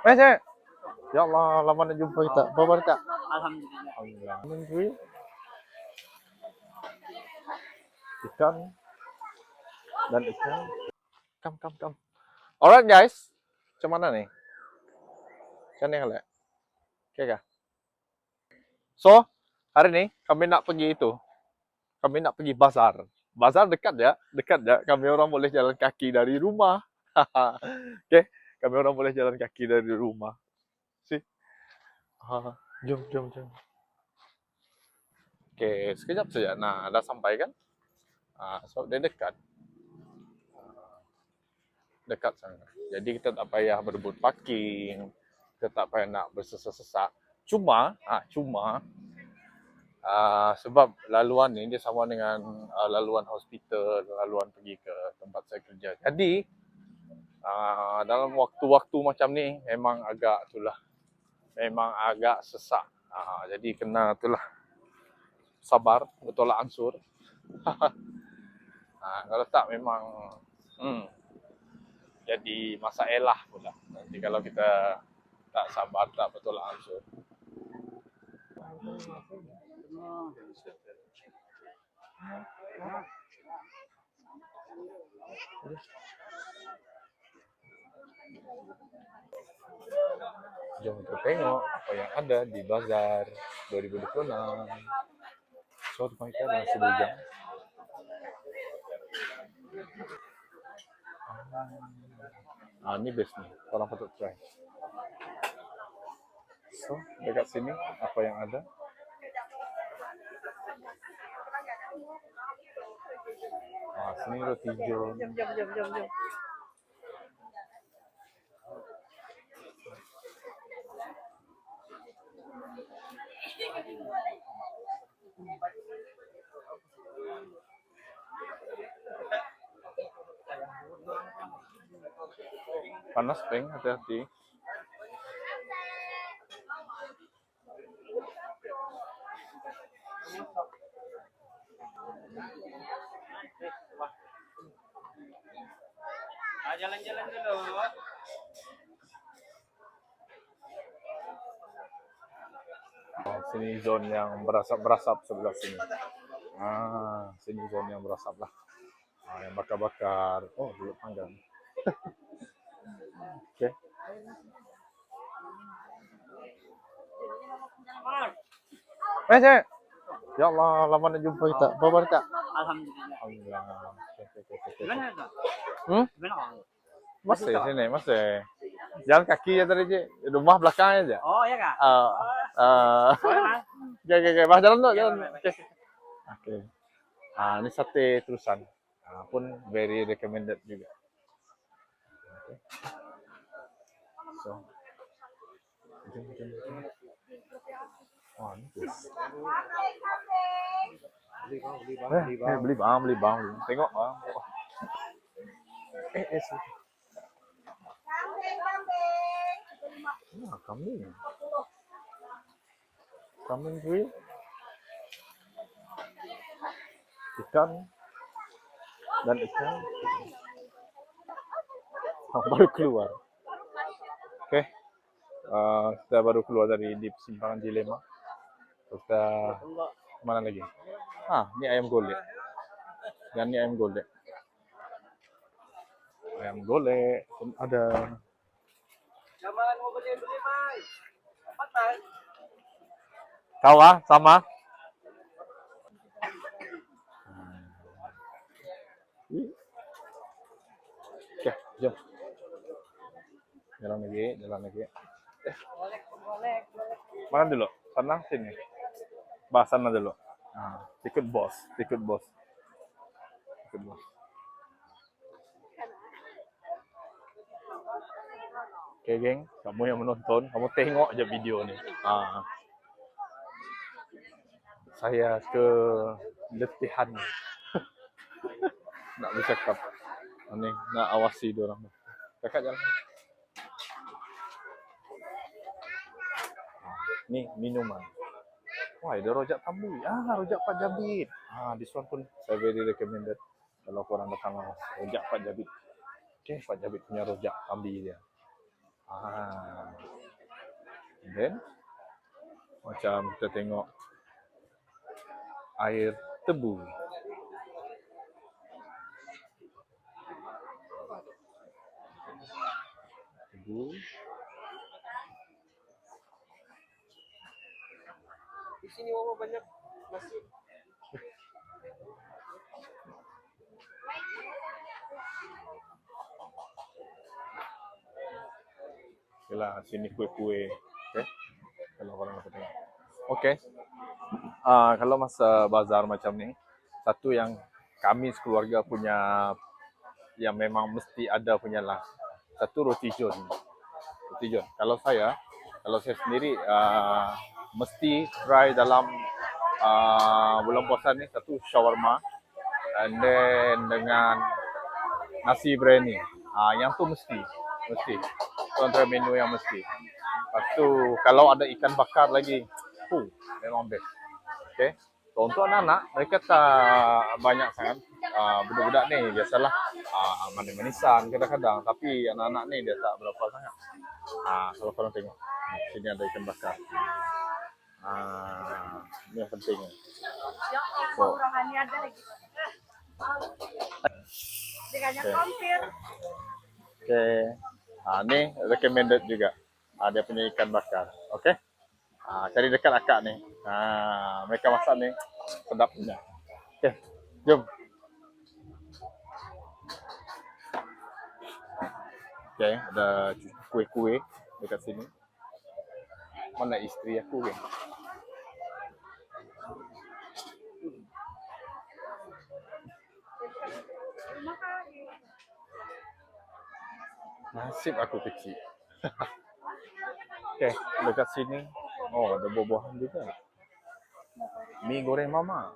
Cek. Ya Allah, lama nak jumpa kita. Apa kabar Kak? Alhamdulillah. Alhamdulillah. Menteri ikan dan ikan. Kam. Alright guys. Macam mana nih? Macam ni kali. Oke kah? So, hari ini kami nak pergi itu. Kami nak pergi bazar. Bazar dekat ya, dekat ya. Kami orang boleh jalan kaki dari rumah. Oke, kami orang boleh jalan kaki dari rumah. Sih. Jom. Oke, sekejap saja. Nah, dah sampai kan? So dia dekat. Dekat sana. Jadi kita tak payah berebut parking. Kita tak payah nak bersesak-sesak. Cuma sebab laluan ni dia sama dengan laluan hospital, laluan pergi ke tempat saya kerja. Jadi dalam waktu-waktu macam ni memang agak sesak. Jadi kena itulah sabar, bertolak ansur. Kalau tak memang jadi masalah pula. Nanti kalau kita tak sabar, tak bertolak ansur. Jom kita tengok apa yang ada di Bazar 2026. So, depan kita ada nasi bujang. Ini best nih, orang patut try. So, dekat sini apa yang ada? Sini roti hijau. Jom. Panas, Peng, hati-hati. Jalan-jalan dulu. Sini zone yang berasap-berasap sebelah sini. Sini zone yang berasap lah. Yang bakar-bakar. Oh, dulu panggang. Oke. Cek. Ya Allah, lama nak jumpa kita. Apa kabar Kak? Alhamdulillah. Alhamdulillah. Gimana Kak? Gimana Kak? Masih. Jalan kaki ya tadi, Cik. Rumah belakang aja. Oh ya Kak. Oke. Bah, jalan dulu. Oke. Ini sate terusan. Pun very recommended juga. Okay. So. Jom. Ini beli bang. Tengok bang. Kambing. Kambing grill. Ikan dan ikan. Baru keluar. Oke. Kita baru keluar dari di Simpangan Dilema. Kita mana lagi? Ini ayam golek. Dan ini ayam golek. Ayam golek pun ada. Jangan mau beli Mai. Apa Kau sama? Oke, jom. Jalan lagi. Mana dulu? Sana, sini. Sana dulu. Ikut bos. Oke, geng. Kamu yang menonton, kamu tengok aja video nih. Saya keletihan. Nak bercakap. Ini nak awasi diorang. Kakak jalan. Ni minuman. Wah, ada rojak tambi. Rojak Pak Jabit. This one pun saya very recommended. Kalau korang datang rojak Pak Jabit. Pak Jabit punya rojak tambi dia. Then macam kita tengok air tebu. Tebu. Di sini mama banyak nasi. Yalah, sini kuih-kuih. Okay. Kalau korang nak tengok. Okay. Kalau masa bazar macam ni, satu yang kami sekeluarga punya yang memang mesti ada punya lah. Satu roti john. Roti john. Kalau saya sendiri mesti try dalam bulan puasa ni satu shawarma and then dengan nasi biryani. Yang tu mesti. Itu antara menu yang mesti. Lepas tu kalau ada ikan bakar lagi, memang best. Okay. So, untuk anak-anak, mereka tak banyak sangat. Budak-budak ni biasalah manis-manisan kadang-kadang. Tapi anak-anak ni dia tak berapa sangat. Kalau korang tengok, sini ada ikan bakar. Ini yang penting. So, okay. Ni recommended juga. Dia punya ikan bakar. Okay. Cari dekat akak ni. Mereka masak ni sedap punya. Okay. Jom. Okay. Ada kuih-kuih dekat sini. Mana isteri aku kan? Nasib aku kecil. Okay, dekat sini. Ada buah-buahan juga. Mi goreng mama.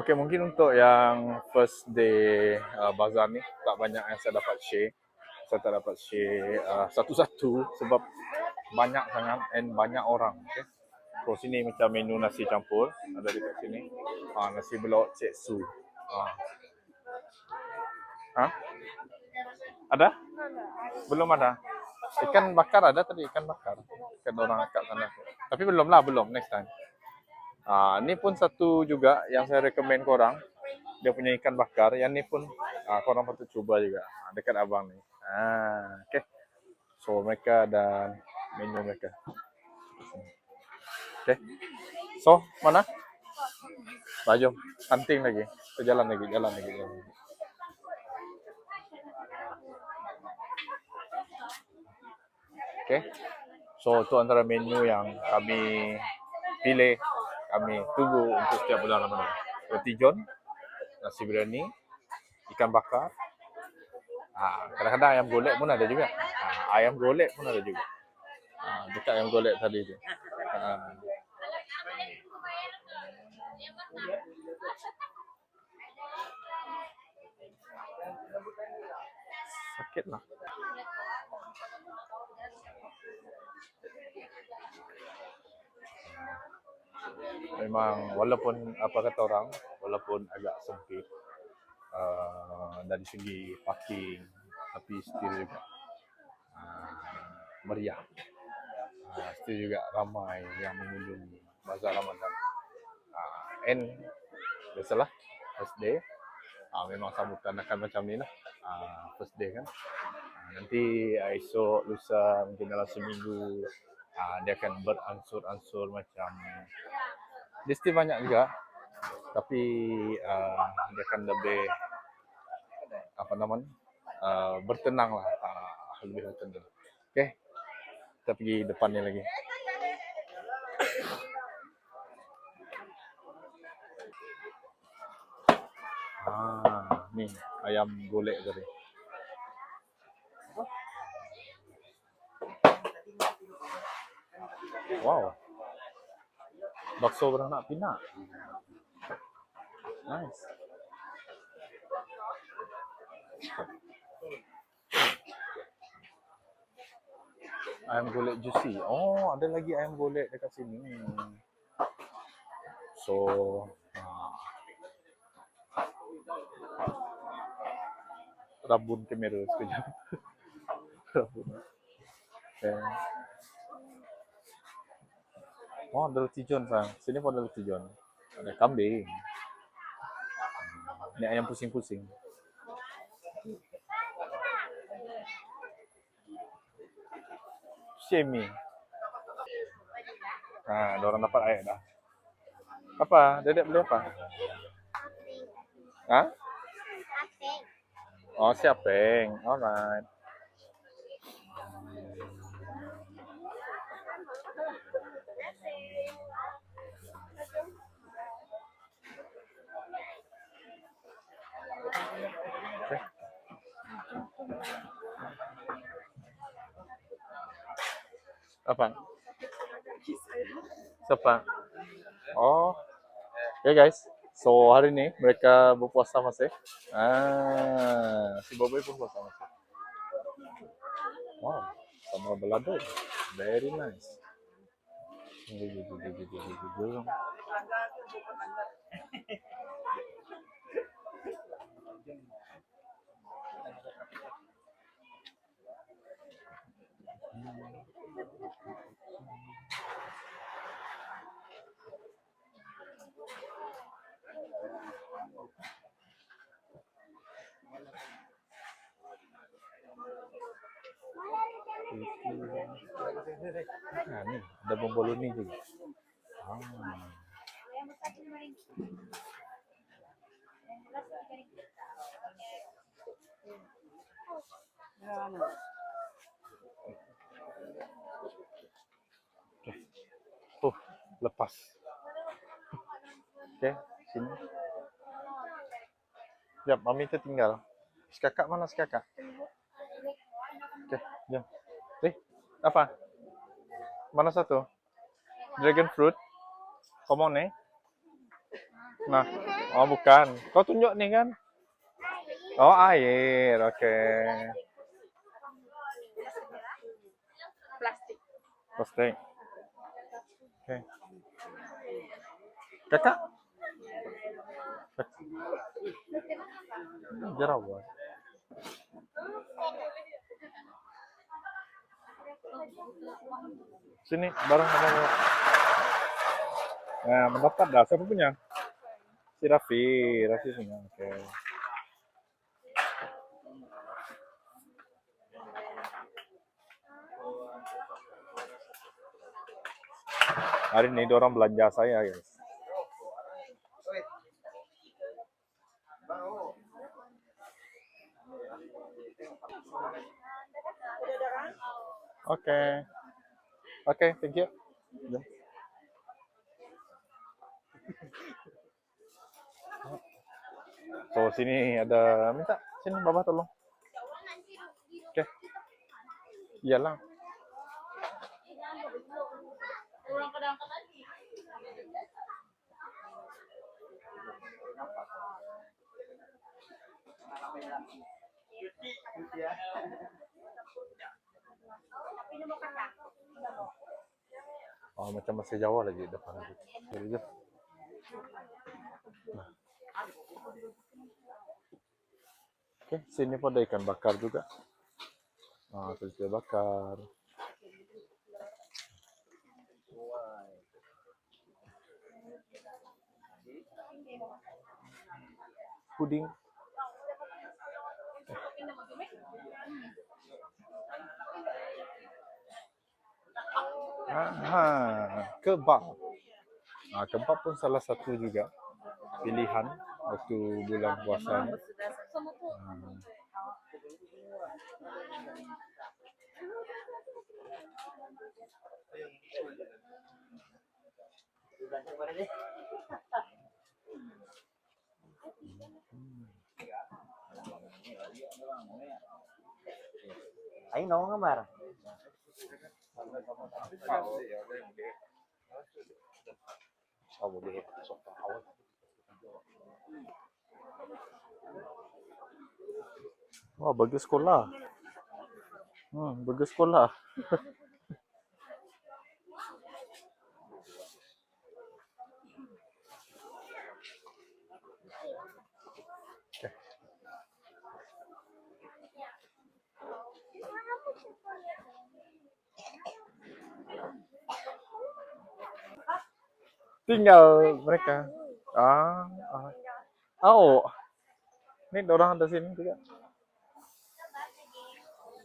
Okay, mungkin untuk yang first day bazar ni tak banyak yang saya dapat share. Saya tak dapat share satu-satu sebab banyak sangat and banyak orang. Okay. So sini macam menu nasi campur ada dekat sini. Nasi belok cek su. Ada? Belum ada. Ikan bakar ada tadi, ikan bakar. Ikan orang akak sana. Tapi belum next time. Ni pun satu juga yang saya recommend korang. Dia punya ikan bakar. Yang ni pun korang patut cuba juga. Dekat abang ni. Okay. So mereka ada menu mereka. Okay. So mana? Jom. Hunting lagi. Kita jalan lagi. Okay. So itu antara menu yang kami pilih, kami tunggu untuk setiap bulan Ramadan. Roti john, nasi biryani, ikan bakar. Kadang-kadang ayam golek pun ada juga. Dekat ayam golek tadi tu. Sakit lah. Memang walaupun apa kata orang, walaupun agak sempit dari segi parking, tapi still juga meriah. Still juga ramai yang mengunjungi bazar Ramadan. And biasalah first day memang sambutan akan macam ni lah. First day kan. Nanti esok, lusa, mungkin dalam seminggu dia akan beransur-ansur macam dia still banyak juga, tapi dia akan lebih bertenang lah, lebih bertenang. Okay, kita pergi depan ni lagi. Ni ayam golek tadi. Wow. Bakso beranak pinak. Nice. Ayam golek juicy. Ada lagi ayam golek dekat sini. So, rabun kamera sekejap. Rabun. Okay. Oh, ada roti john, Bang. Sini pun ada roti john. Ada kambing. Ini ayam pusing-pusing. Semi. Nah, ada orang dapat air dah. Apa? Dedek beli apa? Hah? Oh, siapeng. Alright. Okay. Apa? Siapa? Oh, ya guys. So hari ini mereka berpuasa masih. Si Boboy pun puasa masih. Wow, sama balado. Very nice. Nah, nih ada bomboloni juga. Lepas. Oke, sini. Ya, mami tertinggal. Si kakak mana si kakak? Oke, jom. Apa? Mana satu? Dragon fruit? Kamu nih? Nah, oh bukan. Kau tunjuk nih kan? Oh air, oke. Plastik. Oke. Kakak? Jerawat. Sini, bareng sama. Nah, mendapat dah. Siapa punya? Si Raffi. Raffi punya. Oke. Hari ini dorang belanja saya, guys. Oke. Oke, thank you. Jom. So, sini ada minta. Sini, Baba tolong. Oke. Iyalah. Oh, macam masih Jawa lagi depan itu. Jadi, jom. Nah. Oke, sini pun ada ikan bakar juga. Ah, telur bakar. Puding. Kebab. Kebab pun salah satu juga pilihan waktu bulan puasa ni. Ay, no, ngambar. Wah, bagus sekolah. Bagus sekolah. Tinggal mereka. Ah, ah. Oh, ini orang ada sini juga.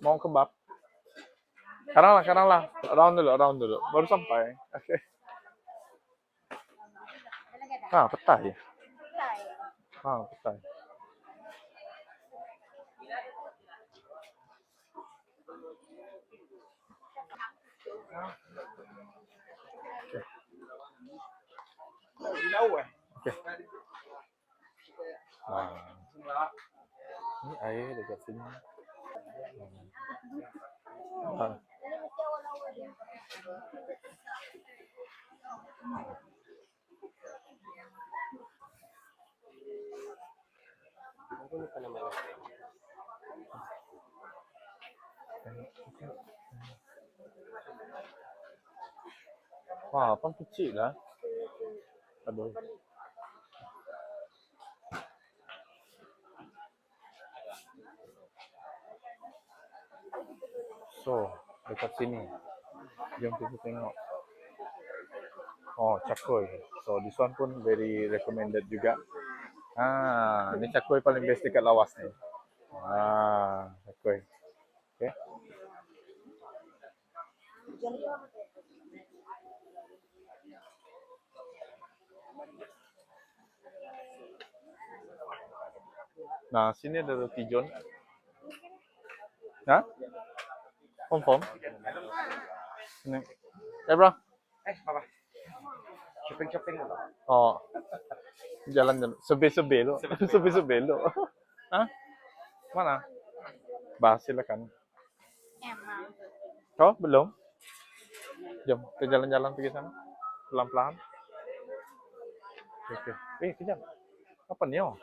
Mau kebab. Sekarang lah. Round dulu. Baru sampai. Oke. Ah, petai. Ah, petai. Oke. Ah, ini air dekat sini. Ah. Wah, apa kecil lah. Aduh. So, dekat sini. Jom kita tengok. Oh, cakoy. So, this one pun very recommended juga. Ah, ini cakoy paling best dekat lawas ni. Ah, cakoy. Okay. Nah, sini ada roti john. Ha? Confirm? Ini. Bro. Apa? Shopping dulu. Oh, jalan-jalan. Sebe-sebe lo. Sebe-sebe lo. Hah? Mana? Bah, silakan. Oh, belum? Jom, kita jalan-jalan pergi sana. Pelan-pelan. Oke. Kejap. Apa nih? Oh?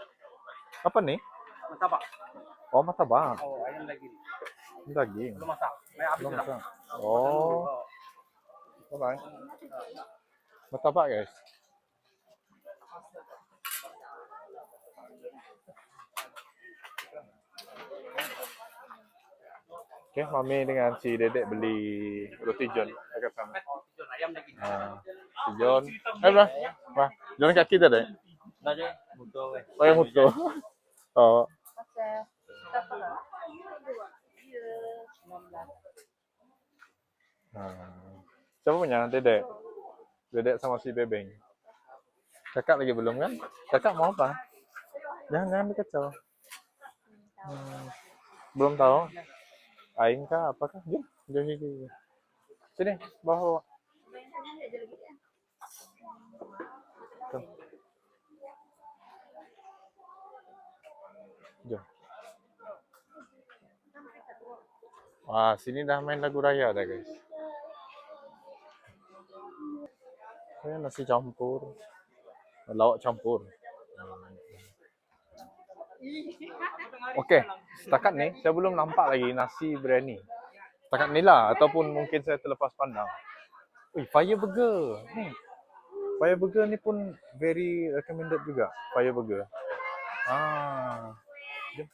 Apa nih? Martabak. Oh, martabak. Oh, ayam lagi. Ini daging. Belum masak. Habis Belum dah. masak. Oh, alright. Martabak, guys. Okay, Mami dengan si Dedek beli roti john dekat sana. Ayam lagi. Si John. Bro. Wah, John kaki dah deh. Dah deh. Butuh weh. Oh, yang mutu. Oh. Siapa punya? Dedek. Dedek sama si Bebeng. Kakak lagi belum kan? Kakak mau apa? Jangan dikacau. Belum tahu. Aing kah? Apakah? Jom. Sini, bawa. Tuh. Jom. Wah, sini dah main lagu raya dah, guys. Nasi campur. Lawak campur. Okey, setakat ni saya belum nampak lagi nasi biryani. Setakat ni lah, ataupun mungkin saya terlepas pandang. Fire burger. Ni. Fire burger ni pun very recommended juga. Fire burger. Ah. Jom.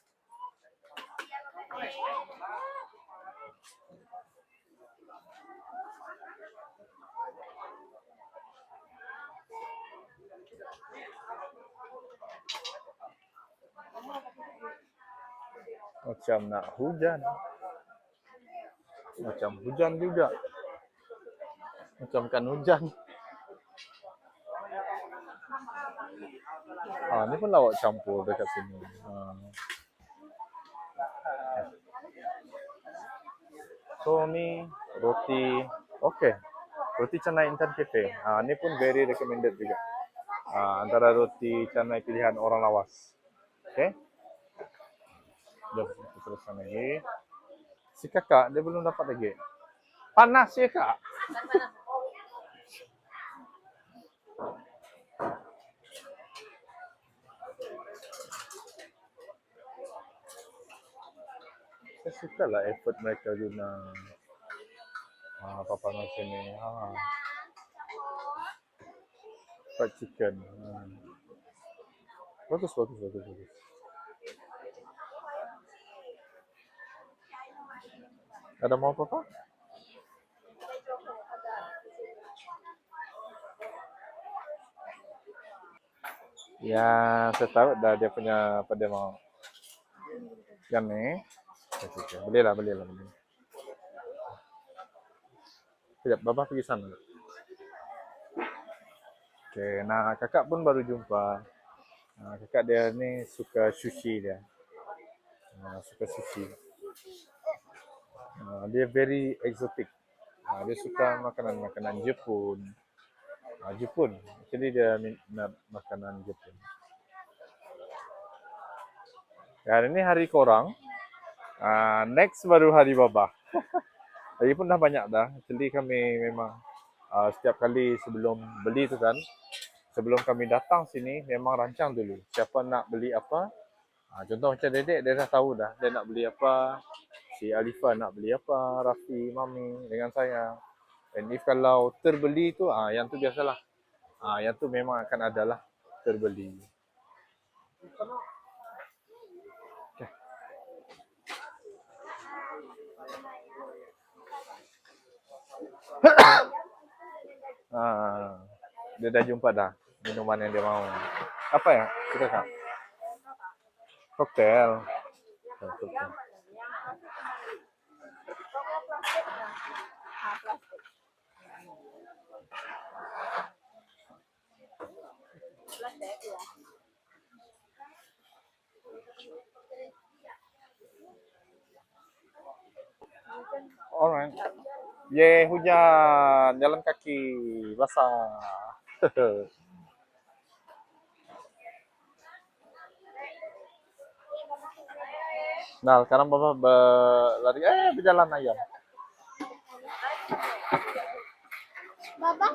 Macam nak hujan. Macam hujan juga. Macam kan hujan. Ni pun lawak campur dekat sini. So ni roti, okey. Roti canai Intan Cafe. Ni pun very recommended juga. Antara roti canai pilihan orang lawas. Okey. Jom kita teruskan lagi. Si kakak dia belum dapat lagi. Panas ya kak? Saya suka lah effort mereka guna paparan sini. Fried chicken. Bagus. Ada mau apa? Ya, saya tahu dah dia punya apa dia mau. Yang ni. Okay. Belilah. Beli. Sekejap, Bapa pergi sana. Okay, nah kakak pun baru jumpa. Kakak dia ni suka sushi dia. Suka sushi. Dia very exotic. Dia suka makanan-makanan Jepun. Jepun. Jadi dia minat makanan Jepun. Hari ini hari korang. Next baru hari Baba. Lagi pun dah banyak dah. Jadi kami memang setiap kali sebelum beli tu kan, sebelum kami datang sini memang rancang dulu. Siapa nak beli apa? Contoh macam Dedek, dia dah tahu dah. Dia nak beli apa. Si Alifa nak beli apa. Rafi, Mami dengan saya. And if kalau terbeli tu, yang tu biasalah. Yang tu memang akan adalah terbeli. Okay. Dia dah jumpa dah minuman yang dia mau. Apa ya? Kita kak? Koktel. Koktel. Alright. Ye, hujan, jalan kaki, basah. Nah, sekarang Bapak berlari, berjalan ayam. Bapak,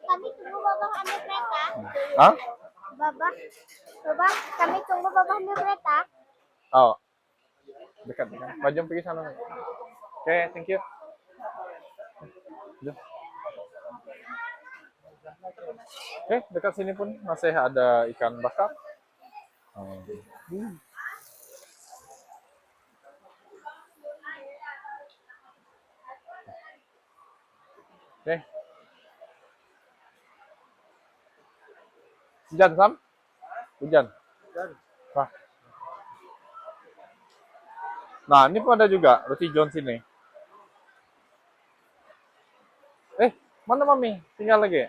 kami tunggu Bapak ambil kereta. Hah? Bapak, kami tunggu Bapak ambil kereta. Oh, dekat. Bajam pergi sana. Oke, thank you. Oke, dekat sini pun masih ada ikan bakar. Oke. Hujan, Sam? Hujan. Nah, ini pun ada juga roti John sini. Mana Mami? Tinggal lagi.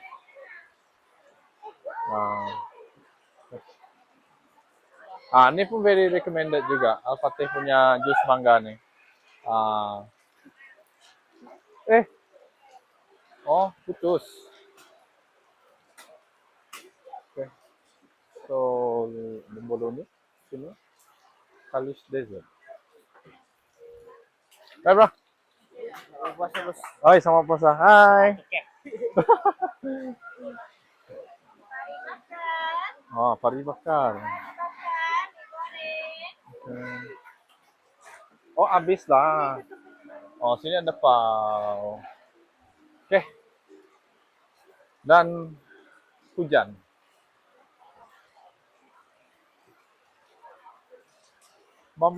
Ini pun very recommended juga. Al-Fatih punya jus mangga nih. Oh, putus. Oke. So, Bomboloni sini. Kalis Desert. Hai, bro. Puasa bos. Hai, selamat puasa. Hai. Pari bakar. Oh, habis lah. Oh, sini ada pau. Oke. Dan hujan. Bam.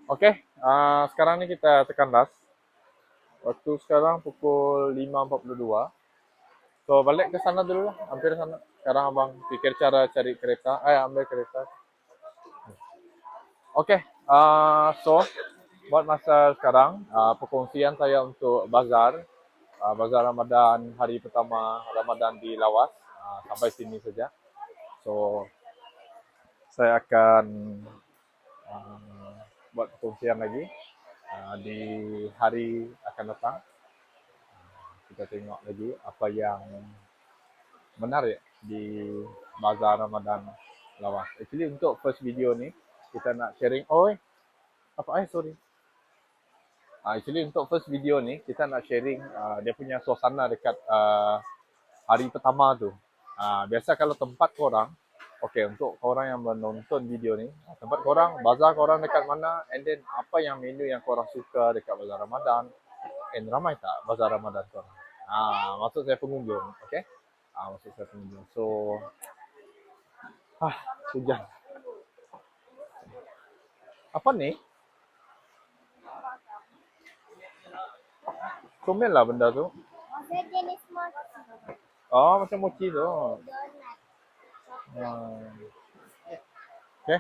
Oke, sekarang ini kita tekan das. Waktu sekarang pukul 5.42. So, balik ke sana dulu lah, hampir sana. Sekarang abang pikir cara cari kereta, ambil kereta. Oke, so buat masa sekarang, perkongsian saya untuk bazar Ramadan hari pertama Ramadan di Lawas, sampai sini saja. So, saya akan buat perkongsian lagi di hari akan datang. Kita tengok lagi apa yang menarik di Bazar Ramadan Lawas. Actually untuk first video ni kita nak sharing. Sorry. Actually untuk first video ni kita nak sharing dia punya suasana dekat hari pertama tu. Biasa kalau tempat korang, untuk korang yang menonton video ni, tempat korang, bazar korang dekat mana, and then apa yang menu yang korang suka dekat Bazar Ramadan, and ramai tak Bazar Ramadan korang? Maksud saya pengunjung, okay? Maksud saya pengunjung. So, Ah, hujan. Apa nih? Komen lah benda tu. Dia jenis mochi. Oh, macam mochi tu. Donat. Hmm. Okay.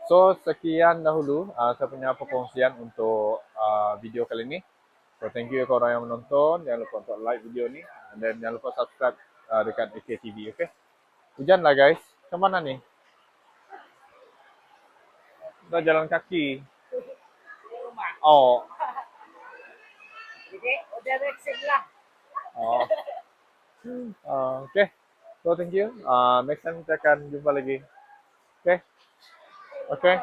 So, sekian dahulu saya punya perkongsian untuk video kali ini. So, thank you kepada orang yang menonton. Jangan lupa untuk like video ni. Dan jangan lupa subscribe dekat AKTV, okay? Hujan lah guys. Macam mana ni? Dah jalan kaki. Oh. Jadi, udah vaksin lah. Oh. Okay. So, thank you. Next time kita akan jumpa lagi. Okay? Okay?